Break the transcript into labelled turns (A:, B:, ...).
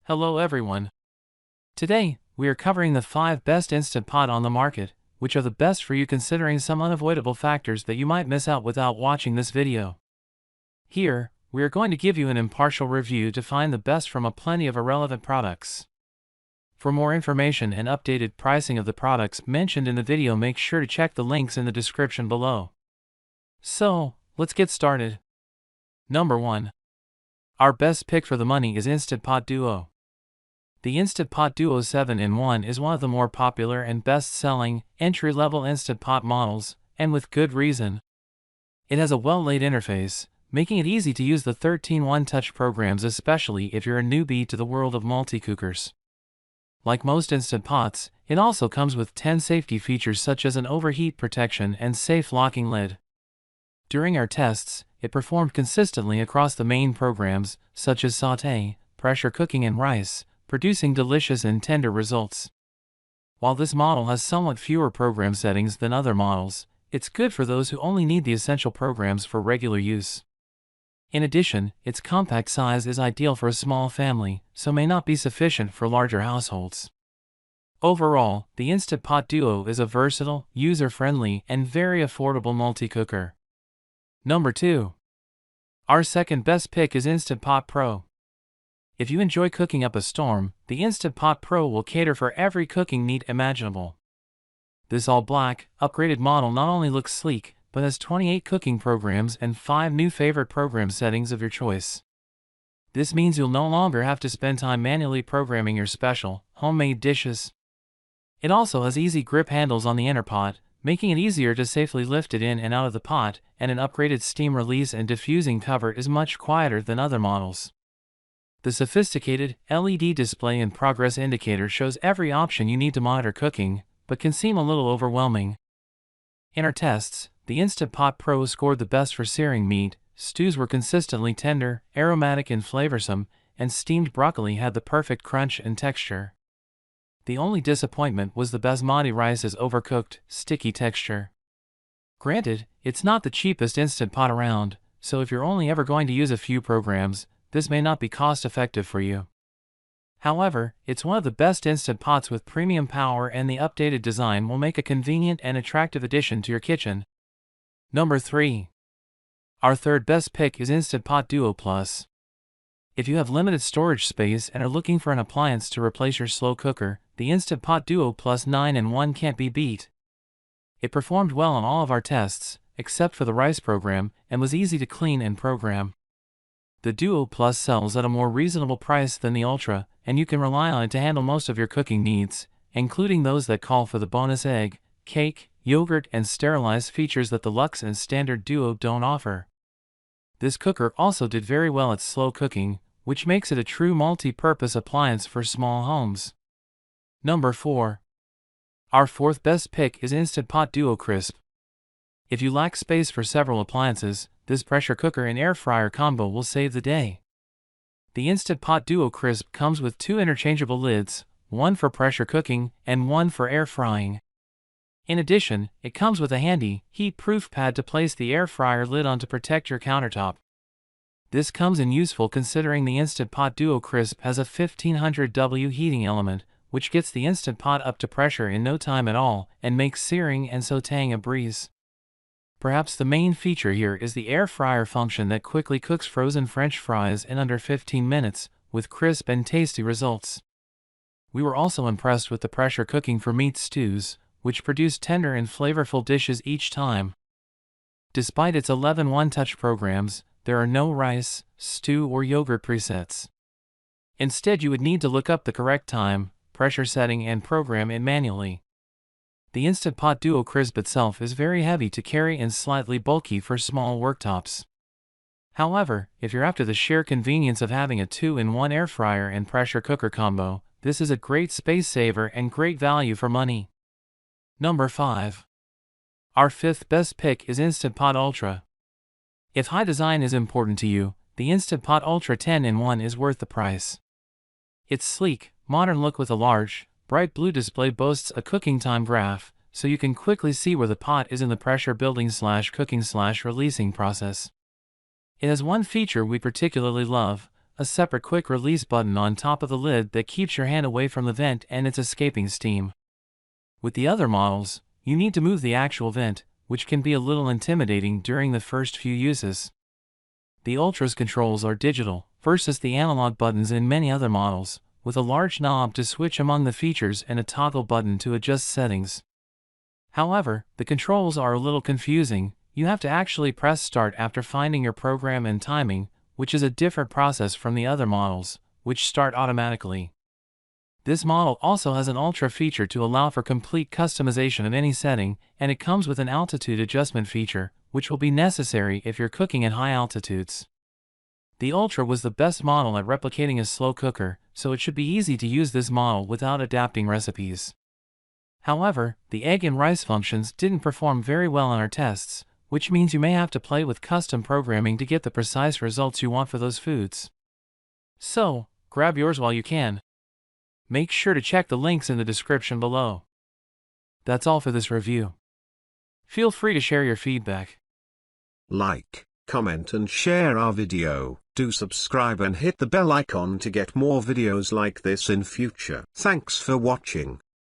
A: Hello everyone. Today, we are covering the 5 best Instant Pot on the market, which are the best for you considering some unavoidable factors that you might miss out without watching this video. Here, we are going to give you an impartial review to find the best from a plenty of irrelevant products. For more information and updated pricing of the products mentioned in the video, make sure to check the links in the description below. So, let's get started. Number 1. Our best pick for the money is Instant Pot Duo. The Instant Pot Duo 7-in-1 is one of the more popular and best-selling, entry-level Instant Pot models, and with good reason. It has a well-laid interface, making it easy to use the 13 one-touch programs, especially if you're a newbie to the world of multi-cookers. Like most Instant Pots, it also comes with 10 safety features such as an overheat protection and safe locking lid. During our tests, it performed consistently across the main programs, such as sauté, pressure cooking and rice, producing delicious and tender results. While this model has somewhat fewer program settings than other models, it's good for those who only need the essential programs for regular use. In addition, its compact size is ideal for a small family, so may not be sufficient for larger households. Overall, the Instant Pot Duo is a versatile, user-friendly, and very affordable multi-cooker. Number 2. Our second best pick is Instant Pot Pro. If you enjoy cooking up a storm, the Instant Pot Pro will cater for every cooking need imaginable. This all-black, upgraded model not only looks sleek, but has 28 cooking programs and 5 new favorite program settings of your choice. This means you'll no longer have to spend time manually programming your special, homemade dishes. It also has easy grip handles on the inner pot, making it easier to safely lift it in and out of the pot, and an upgraded steam release and diffusing cover is much quieter than other models. The sophisticated LED display and progress indicator shows every option you need to monitor cooking, but can seem a little overwhelming. In our tests, the Instant Pot Pro scored the best for searing meat, stews were consistently tender, aromatic and flavorsome, and steamed broccoli had the perfect crunch and texture. The only disappointment was the basmati rice's overcooked, sticky texture. Granted, it's not the cheapest Instant Pot around, so if you're only ever going to use a few programs, this may not be cost-effective for you. However, it's one of the best Instant Pots with premium power, and the updated design will make a convenient and attractive addition to your kitchen. Number 3. Our third best pick is Instant Pot Duo Plus. If you have limited storage space and are looking for an appliance to replace your slow cooker, the Instant Pot Duo Plus 9-in-1 can't be beat. It performed well on all of our tests, except for the rice program, and was easy to clean and program. The Duo Plus sells at a more reasonable price than the Ultra, and you can rely on it to handle most of your cooking needs, including those that call for the bonus egg, cake, yogurt, and sterilized features that the Luxe and Standard Duo don't offer. This cooker also did very well at slow cooking, which makes it a true multi-purpose appliance for small homes. Number 4. Our fourth best pick is Instant Pot Duo Crisp. If you lack space for several appliances, this pressure cooker and air fryer combo will save the day. The Instant Pot Duo Crisp comes with 2 interchangeable lids, one for pressure cooking and one for air frying. In addition, it comes with a handy, heat-proof pad to place the air fryer lid on to protect your countertop. This comes in useful considering the Instant Pot Duo Crisp has a 1500 W heating element, which gets the Instant Pot up to pressure in no time at all, and makes searing and sautéing a breeze. Perhaps the main feature here is the air fryer function that quickly cooks frozen French fries in under 15 minutes, with crisp and tasty results. We were also impressed with the pressure cooking for meat stews, which produce tender and flavorful dishes each time. Despite its 11 one-touch programs, there are no rice, stew, or yogurt presets. Instead, you would need to look up the correct time, pressure setting, and program it manually. The Instant Pot Duo Crisp itself is very heavy to carry and slightly bulky for small worktops. However, if you're after the sheer convenience of having a 2-in-1 air fryer and pressure cooker combo, this is a great space saver and great value for money. Number 5. Our fifth best pick is Instant Pot Ultra. If high design is important to you, the Instant Pot Ultra 10-in-1 is worth the price. Its sleek, modern look with a large, bright blue display boasts a cooking time graph, so you can quickly see where the pot is in the pressure building/cooking/releasing process. It has one feature we particularly love, a separate quick release button on top of the lid that keeps your hand away from the vent and its escaping steam. With the other models, you need to move the actual vent, which can be a little intimidating during the first few uses. The Ultra's controls are digital, versus the analog buttons in many other models, with a large knob to switch among the features and a toggle button to adjust settings. However, the controls are a little confusing. You have to actually press start after finding your program and timing, which is a different process from the other models, which start automatically. This model also has an Ultra feature to allow for complete customization of any setting, and it comes with an altitude adjustment feature, which will be necessary if you're cooking at high altitudes. The Ultra was the best model at replicating a slow cooker, so it should be easy to use this model without adapting recipes. However, the egg and rice functions didn't perform very well in our tests, which means you may have to play with custom programming to get the precise results you want for those foods. So, grab yours while you can. Make sure to check the links in the description below. That's all for this review. Feel free to share your feedback.
B: Like, comment and share our video. Do subscribe and hit the bell icon to get more videos like this in future. Thanks for watching.